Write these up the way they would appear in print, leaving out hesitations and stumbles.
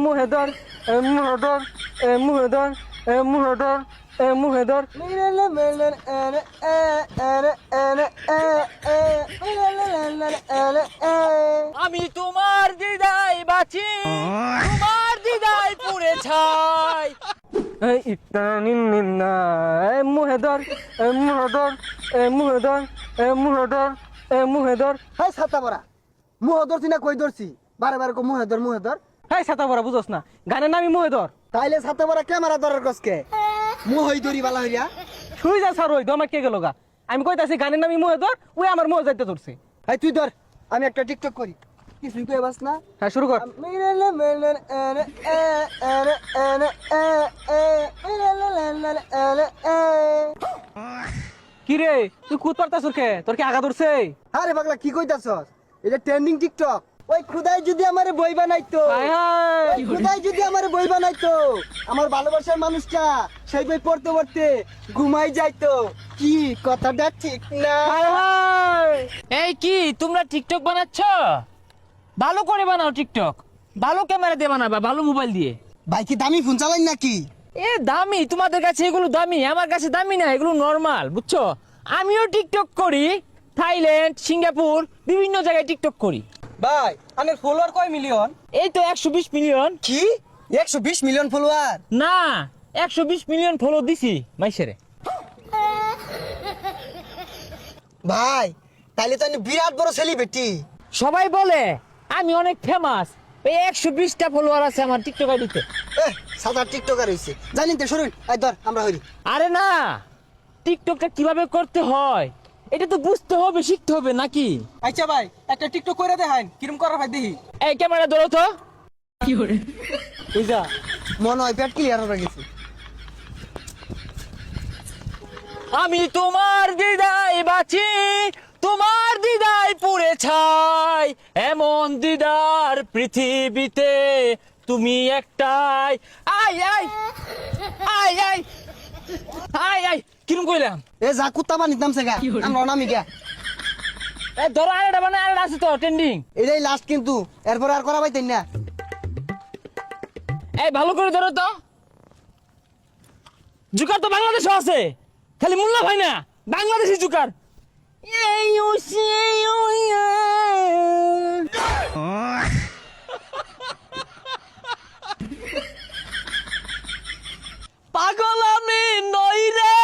মুহেদর মুহেদর মুহেদর মুহেদর মুহেদর আমি তোমার দিদাই বাঁচি, তোমার দিদাই পুড়ে ছাই। মুহেদর মুহেদর মুহেদর মুহেদর মুহেদর। হাই ছাতা পরা মুহ ধরছি না কই ধরছি বারে বারে মুহেদর মুহেদর। হাই ছাতা পরা বুঝোস না, গানের নামই মুহেদর। তাইলে ছাতা পরা ক্যামেরা ধরার কসকে মুহই ধরি বালা হইয়া। শুই যা স্যার, ওই আমার কে গেল গা। আমি কইতাছি গানের নামই মুহেদর, ওই আমার মুহে যাইতে ধরছে। হাই তুই ধর, আমি একটা টিকটক করি। কিছুই কই বাস না। হ্যাঁ শুরু কর। কি রে তুই কুদ পারতাছ কে? তোর কি আগা ধরছে? আরে পাগলা কি কইতাছস? এটা ট্রেন্ডিং টিকটক। ওই খুদাই যদি আমারে বই বানাইতো, হায় হায় ওই খুদাই যদি আমারে বই বানাইতো, আমার ভালোবাসার মানুষটা সেই বই পড়তে পড়তে ঘুমাই যাইতো। কি কথাটা ঠিক না? হায় হায়। এই কি তোমরা টিকটক বানাচ্ছ? ভালো করে বানাও টিকটক, ভালো ক্যামেরা দিয়ে বানাবা, ভালো মোবাইল দিয়ে। ভাই কি দামি ফোন চালাই নাকি? এ দামি, তোমাদের কাছে এগুলো দামি, আমার কাছে দামি না, এগুলো নরমাল, বুঝছো? আমিও টিকটক করি, থাইল্যান্ড, সিঙ্গাপুর, বিভিন্ন জায়গায় টিকটক করি। ভাই আনের ফলোয়ার কয় মিলিয়ন? এই তো 120 মিলিয়ন। কি 120 মিলিয়ন ফলোয়ার? না, 120 মিলিয়ন ফলো দিছি মাইসেরে। ভাই তাইলে তো আমি বিরাট বড় সেলিব্রিটি। সবাই বলে আমি অনেক ফেমাস, এই 120টা ফলোয়ার আছে আমার টিকটক আইডিতে। সাদা টিকটকার হইছে জানেন তো। শুনুন এই ধর আমরা হইরি। আরে না, টিকটকটা কিভাবে করতে হয় এটা তো বুঝতে হবে, শিখতে হবে নাকি? আচ্ছা ভাই একটা টিকটক করে দেখান, কিরম করা ভাই দেখি। এই ক্যামেরা ধরো তো। কি করে বুঝা মনে হয় পেট ক্লিয়ার হয়ে গেছে। আমি তোমার দিদাই বাঁচি, তোমার দিদাই পুড়ে ছাই, এমন দিদার পৃথিবীতে তুমি একটাই। I I I I I I কিরম কইলাম? এ যা কুত্তা বানিত নামছে গা, আমরা নামি গা। এই ধরো আরেকটা, মানে আরেকটা আছে তো ট্রেন্ডিং। এটাই লাস্ট কিন্তু, এরপর আর করা পাইতেন না। এই ভালো করে ধরো তো। জুকার তো বাংলাদেশও আছে, খালি মোল্লা ভাই না, বাংলাদেশি জুকার। এই উসি ওয়া পাগল আমি নই রে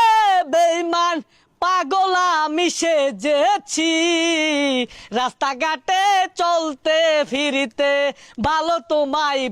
বেঈমান, পাগল আমি সেজেছি, রাস্তাঘাটে চলতে ফিরিতে ভালো তোমায়